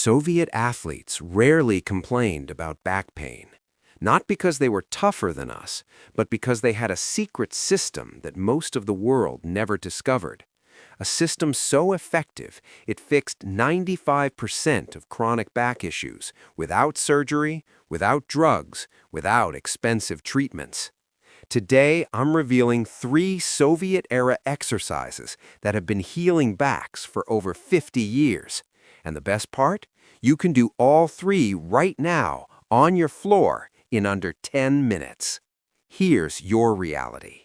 Soviet athletes rarely complained about back pain, not because they were tougher than us, but because they had a secret system that most of the world never discovered. A system so effective it fixed 95% of chronic back issues without surgery, without drugs, without expensive treatments. Today, I'm revealing 3 Soviet-era exercises that have been healing backs for over 50 years. And the best part? You can do all 3 right now, on your floor, in under 10 minutes. Here's your reality.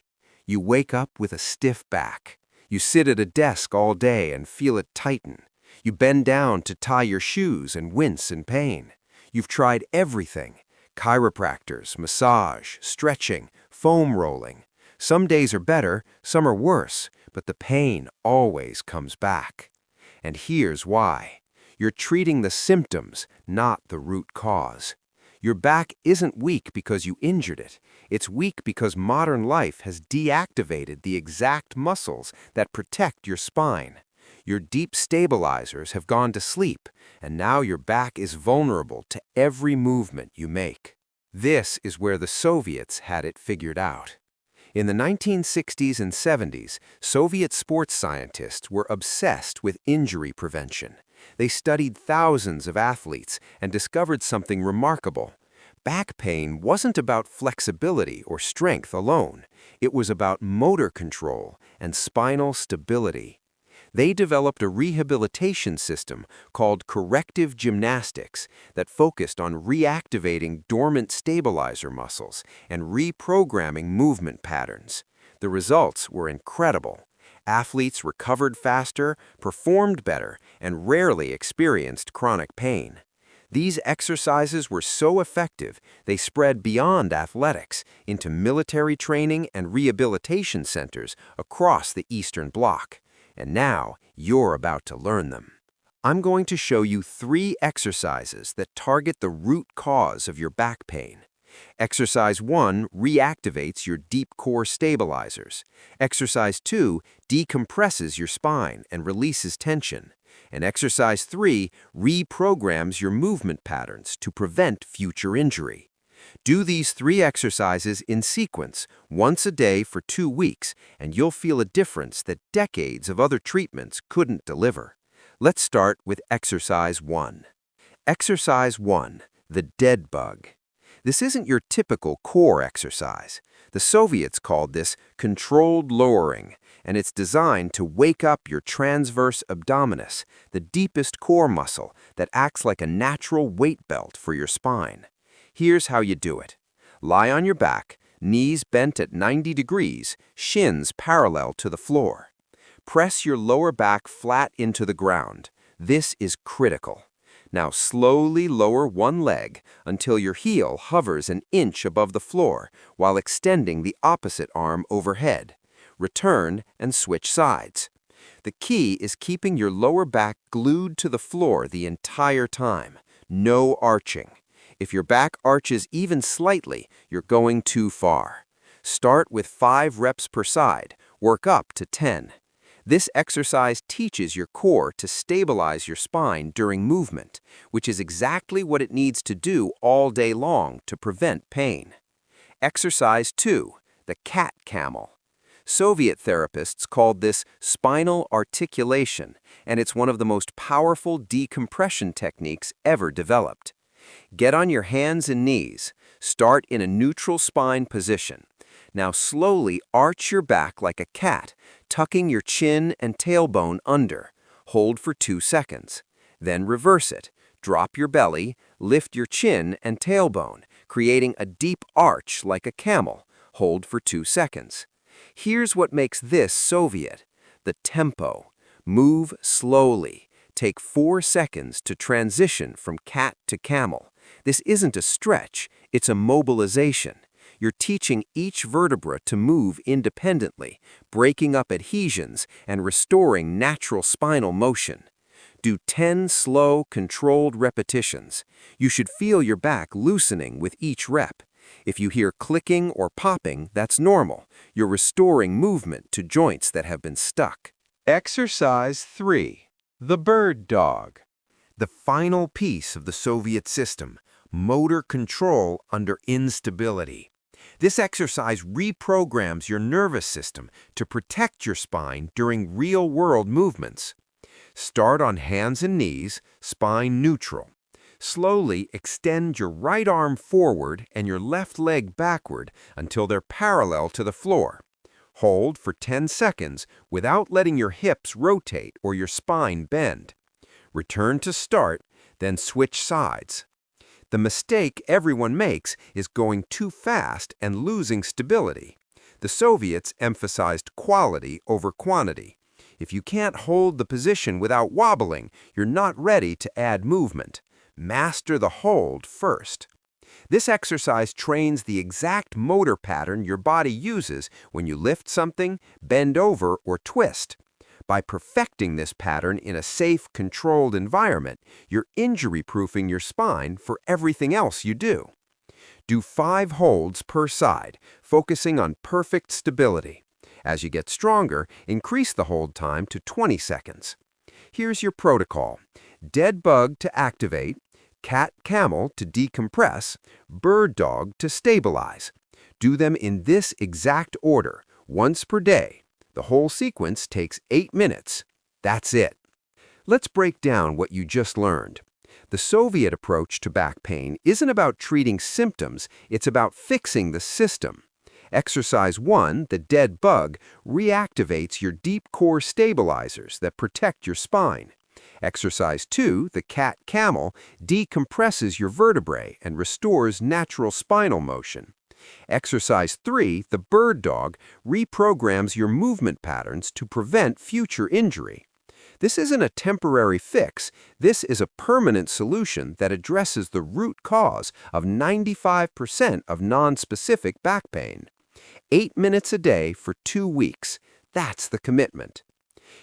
You wake up with a stiff back. You sit at a desk all day and feel it tighten. You bend down to tie your shoes and wince in pain. You've tried everything: chiropractors, massage, stretching, foam rolling. Some days are better, some are worse, but the pain always comes back. And here's why. You're treating the symptoms, not the root cause. Your back isn't weak because you injured it. It's weak because modern life has deactivated the exact muscles that protect your spine. Your deep stabilizers have gone to sleep, and now your back is vulnerable to every movement you make. This is where the Soviets had it figured out. In the 1960s and 70s, Soviet sports scientists were obsessed with injury prevention. They studied thousands of athletes and discovered something remarkable. Back pain wasn't about flexibility or strength alone. It was about motor control and spinal stability. They developed a rehabilitation system called Corrective Gymnastics that focused on reactivating dormant stabilizer muscles and reprogramming movement patterns. The results were incredible. Athletes recovered faster, performed better, and rarely experienced chronic pain. These exercises were so effective, they spread beyond athletics into military training and rehabilitation centers across the Eastern Bloc. And now, you're about to learn them. I'm going to show you 3 exercises that target the root cause of your back pain. Exercise 1 reactivates your deep core stabilizers. Exercise 2 decompresses your spine and releases tension. And exercise 3 reprograms your movement patterns to prevent future injury. Do these 3 exercises in sequence, once a day for 2 weeks, and you'll feel a difference that decades of other treatments couldn't deliver. Let's start with exercise 1. Exercise 1, the dead bug. This isn't your typical core exercise. The Soviets called this controlled lowering, and it's designed to wake up your transverse abdominis, the deepest core muscle that acts like a natural weight belt for your spine. Here's how you do it. Lie on your back, knees bent at 90 degrees, shins parallel to the floor. Press your lower back flat into the ground. This is critical. Now slowly lower one leg until your heel hovers an inch above the floor while extending the opposite arm overhead. Return and switch sides. The key is keeping your lower back glued to the floor the entire time. No arching. If your back arches even slightly, you're going too far. Start with 5 reps per side. Work up to 10. This exercise teaches your core to stabilize your spine during movement, which is exactly what it needs to do all day long to prevent pain. Exercise 2, the cat camel. Soviet therapists called this spinal articulation, and it's one of the most powerful decompression techniques ever developed. Get on your hands and knees. Start in a neutral spine position. Now slowly arch your back like a cat, tucking your chin and tailbone under. Hold for 2 seconds. Then reverse it. Drop your belly, lift your chin and tailbone, creating a deep arch like a camel. Hold for 2 seconds. Here's what makes this Soviet: the tempo. Move slowly. Take 4 seconds to transition from cat to camel. This isn't a stretch, it's a mobilization. You're teaching each vertebra to move independently, breaking up adhesions and restoring natural spinal motion. Do 10 slow, controlled repetitions. You should feel your back loosening with each rep. If you hear clicking or popping, that's normal. You're restoring movement to joints that have been stuck. Exercise 3. The bird dog. the final piece of the Soviet system, motor control under instability. This exercise reprograms your nervous system to protect your spine during real-world movements. Start on hands and knees, spine neutral. Slowly extend your right arm forward and your left leg backward until they're parallel to the floor. Hold for 10 seconds without letting your hips rotate or your spine bend. Return to start, then switch sides. The mistake everyone makes is going too fast and losing stability. The Soviets emphasized quality over quantity. If you can't hold the position without wobbling, you're not ready to add movement. Master the hold first. This exercise trains the exact motor pattern your body uses when you lift something, bend over, or twist. By perfecting this pattern in a safe, controlled environment, you're injury-proofing your spine for everything else you do. Do 5 holds per side, focusing on perfect stability. As you get stronger, increase the hold time to 20 seconds. Here's your protocol. Dead bug to activate, cat-camel to decompress, bird dog to stabilize. Do them in this exact order, once per day. The whole sequence takes 8 minutes. That's it. Let's break down what you just learned. The Soviet approach to back pain isn't about treating symptoms, it's about fixing the system. Exercise 1, the dead bug, reactivates your deep core stabilizers that protect your spine. Exercise 2, the cat-camel, decompresses your vertebrae and restores natural spinal motion. Exercise 3, the bird dog, reprograms your movement patterns to prevent future injury. This isn't a temporary fix. This is a permanent solution that addresses the root cause of 95% of nonspecific back pain. 8 minutes a day for 2 weeks. That's the commitment.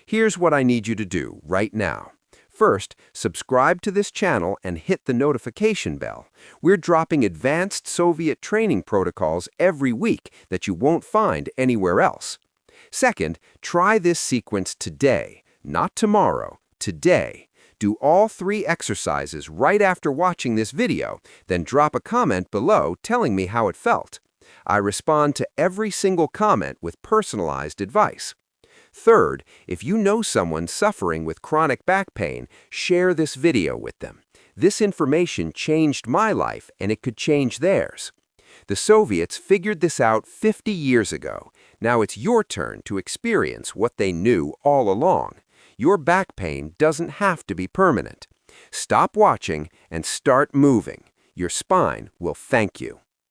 Here's what I need you to do right now. First, subscribe to this channel and hit the notification bell. We're dropping advanced Soviet training protocols every week that you won't find anywhere else. Second, try this sequence today, not tomorrow, today. Do all 3 exercises right after watching this video, then drop a comment below telling me how it felt. I respond to every single comment with personalized advice. Third, if you know someone suffering with chronic back pain, share this video with them. This information changed my life, and it could change theirs. The Soviets figured this out 50 years ago. Now it's your turn to experience what they knew all along. Your back pain doesn't have to be permanent. Stop watching and start moving. Your spine will thank you.